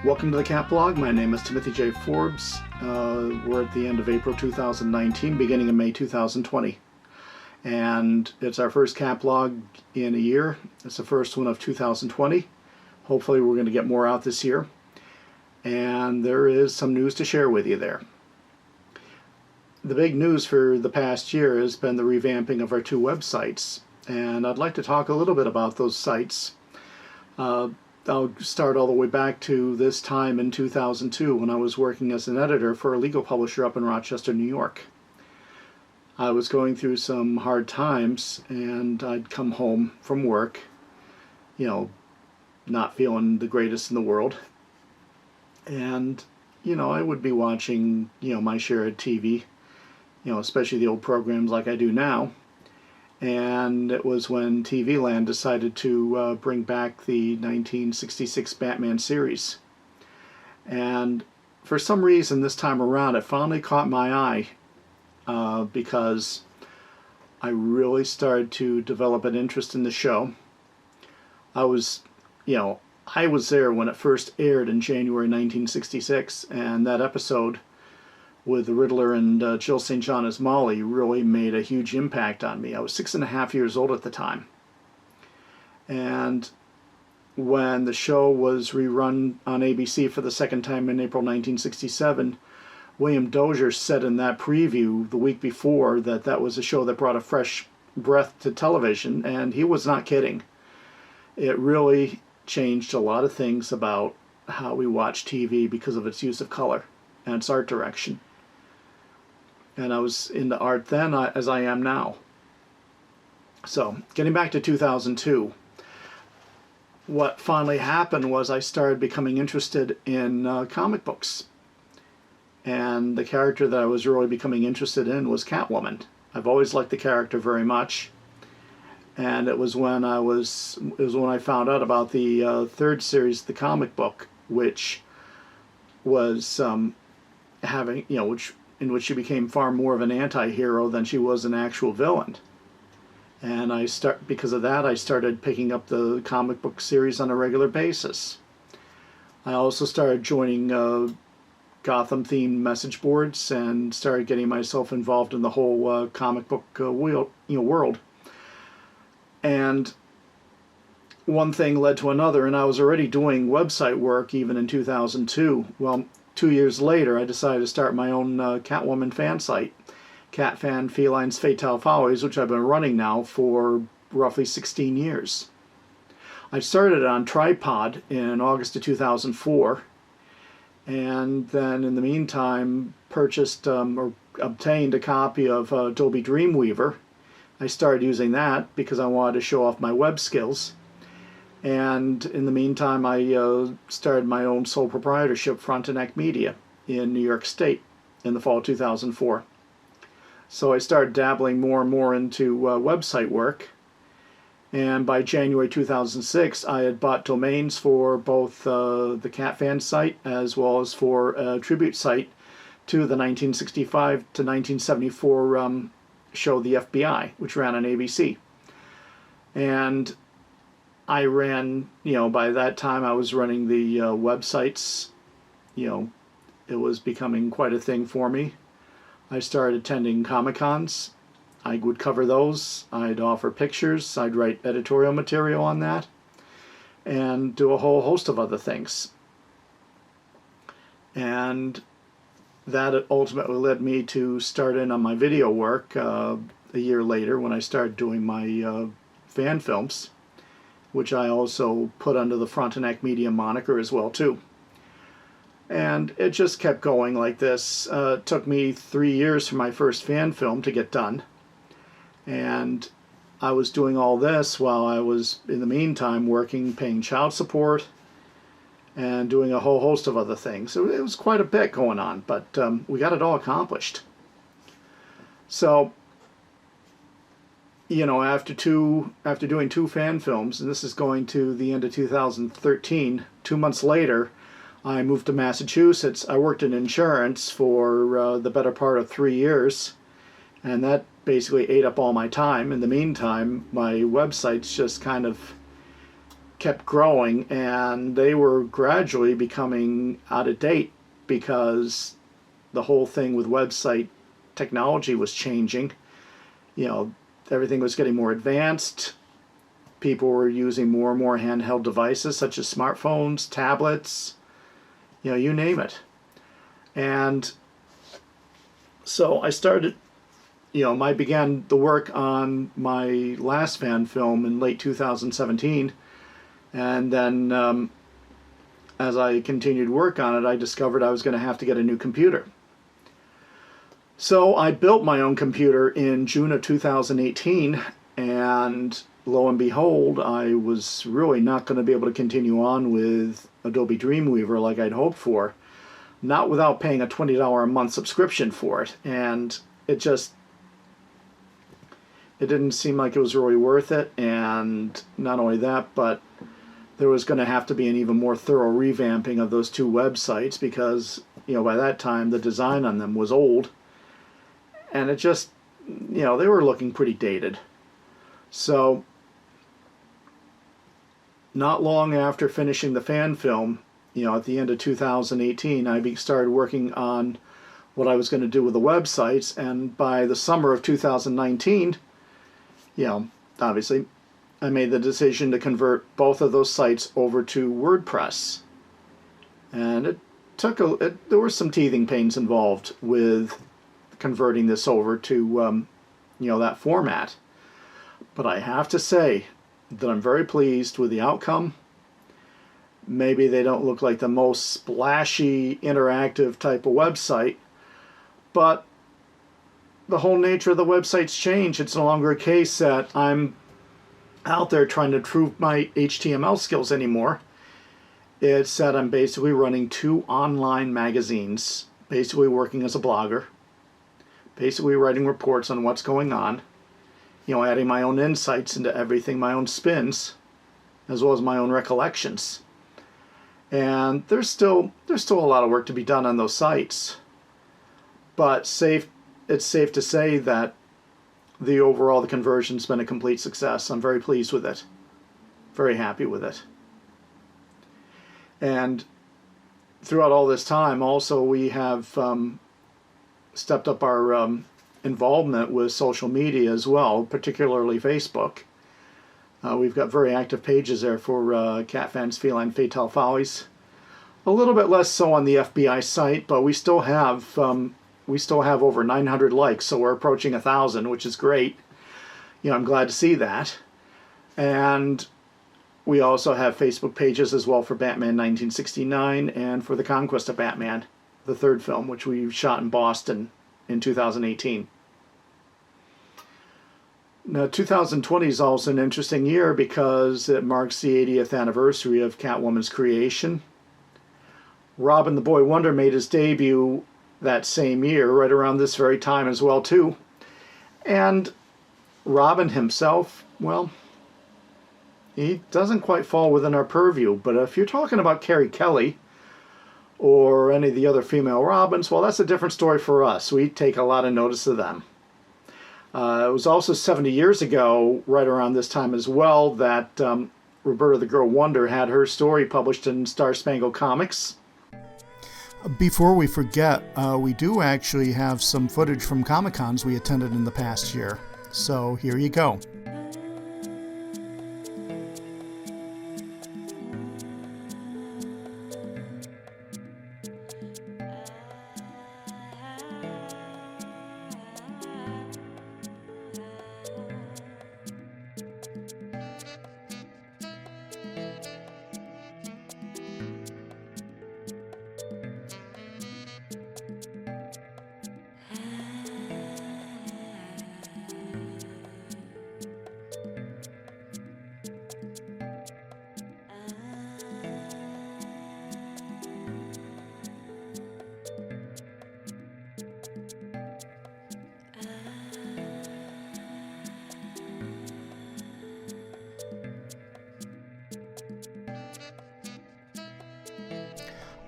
Welcome to the Cat Blog. My name is Timothy J. Forbes. We're at the end of April 2019, beginning of May 2020. And it's our first Cat Blog in a year. It's the first one of 2020. Hopefully we're going to get more out this year. And there is some news to share with you there. The big news for the past year has been the revamping of our two websites. And I'd like to talk a little bit about those sites. I'll start all the way back to this time in 2002 when I was working as an editor for a legal publisher up in Rochester, New York. I was going through some hard times and I'd come home from work, not feeling the greatest in the world. And, I would be watching, my share of TV, especially the old programs like I do now. And it was when TV Land decided to bring back the 1966 Batman series. And for some reason this time around it finally caught my eye because I really started to develop an interest in the show. I was there when it first aired in January 1966, and that episode with the Riddler and Jill St. John as Molly really made a huge impact on me. I was 6.5 years old at the time. And when the show was rerun on ABC for the second time in April 1967, William Dozier said in that preview the week before that that was a show that brought a fresh breath to television, and he was not kidding. It really changed a lot of things about how we watch TV because of its use of color and its art direction. And I was into art then as I am now. So, getting back to 2002, what finally happened was I started becoming interested in comic books. And the character that I was really becoming interested in was Catwoman. I've always liked the character very much. And it was when I found out about the third series of the comic book, which was in which she became far more of an anti-hero than she was an actual villain. And because of that, I started picking up the comic book series on a regular basis. I also started joining Gotham-themed message boards and started getting myself involved in the whole comic book world. And one thing led to another, and I was already doing website work even in 2002. Well, 2 years later, I decided to start my own Catwoman fan site, Cat Fan Felines Fatale Follies, which I've been running now for roughly 16 years. I started it on Tripod in August of 2004, and then in the meantime purchased or obtained a copy of Adobe Dreamweaver. I started using that because I wanted to show off my web skills. And in the meantime, I started my own sole proprietorship, Frontenac Media, in New York State in the fall of 2004. So I started dabbling more and more into website work. And by January 2006, I had bought domains for both the Cat Fan site as well as for a tribute site to the 1965 to 1974 show The FBI, which ran on ABC. And I ran, by that time I was running the websites. It was becoming quite a thing for me. I started attending Comic-Cons. I would cover those. I'd offer pictures. I'd write editorial material on that. And do a whole host of other things. And that ultimately led me to start in on my video work a year later when I started doing my fan films, which I also put under the Frontenac Media moniker as well too. And it just kept going like this. It took me 3 years for my first fan film to get done. And I was doing all this while I was, in the meantime, working, paying child support, and doing a whole host of other things. So it was quite a bit going on, but we got it all accomplished. So, after doing two fan films, and this is going to the end of 2013, 2 months later, I moved to Massachusetts. I worked in insurance for the better part of 3 years, and that basically ate up all my time. In the meantime, my websites just kind of kept growing, and they were gradually becoming out of date because the whole thing with website technology was changing. You know, everything was getting more advanced. People were using more and more handheld devices such as smartphones, tablets, you know, you name it. And so I started, I began the work on my last fan film in late 2017. And then as I continued work on it, I discovered I was going to have to get a new computer. So I built my own computer in June of 2018, and lo and behold, I was really not going to be able to continue on with Adobe Dreamweaver like I'd hoped for, not without paying a $20 a month subscription for it. And it didn't seem like it was really worth it. And not only that, but there was going to have to be an even more thorough revamping of those two websites because, by that time the design on them was old. And it just, they were looking pretty dated. So, not long after finishing the fan film, at the end of 2018, I started working on what I was going to do with the websites. And by the summer of 2019, obviously, I made the decision to convert both of those sites over to WordPress. And it took there were some teething pains involved with converting this over to that format, but I have to say that I'm very pleased with the outcome. Maybe they don't look like the most splashy interactive type of website, but the whole nature of the website's changed. It's no longer a case that I'm out there trying to prove my HTML skills anymore. It's that I'm basically running 2 online magazines, basically working as a blogger, basically writing reports on what's going on, adding my own insights into everything, my own spins, as well as my own recollections. And there's still a lot of work to be done on those sites. But it's safe to say that the conversion's been a complete success. I'm very pleased with it. Very happy with it. And throughout all this time, also, we have stepped up our involvement with social media as well, particularly Facebook. We've got very active pages there for Cat Fans Feline Fatale Follies. A little bit less so on the FBI site, but we still have over 900 likes, so we're approaching 1,000, which is great. I'm glad to see that. And we also have Facebook pages as well for Batman 1969 and for The Conquest of Batman, the third film, which we shot in Boston in 2018. Now, 2020 is also an interesting year because it marks the 80th anniversary of Catwoman's creation. Robin the Boy Wonder made his debut that same year, right around this very time as well, too. And Robin himself, well, he doesn't quite fall within our purview. But if you're talking about Carrie Kelly or any of the other female Robins, well, that's a different story for us. We take a lot of notice of them. It was also 70 years ago, right around this time as well, that Roberta the Girl Wonder had her story published in Star Spangled Comics. Before we forget, we do actually have some footage from Comic-Cons we attended in the past year. So here you go.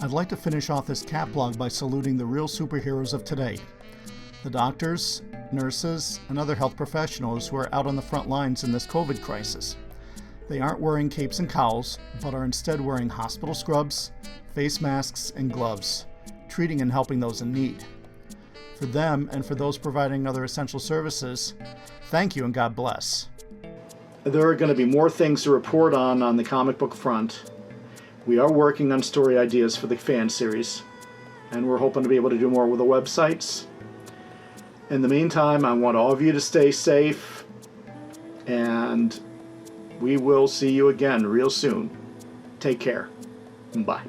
I'd like to finish off this cat blog by saluting the real superheroes of today. The doctors, nurses, and other health professionals who are out on the front lines in this COVID crisis. They aren't wearing capes and cowls, but are instead wearing hospital scrubs, face masks, and gloves, treating and helping those in need. For them and for those providing other essential services, thank you and God bless. There are going to be more things to report on the comic book front. We are working on story ideas for the fan series, and we're hoping to be able to do more with the websites. In the meantime, I want all of you to stay safe, and we will see you again real soon. Take care. Bye.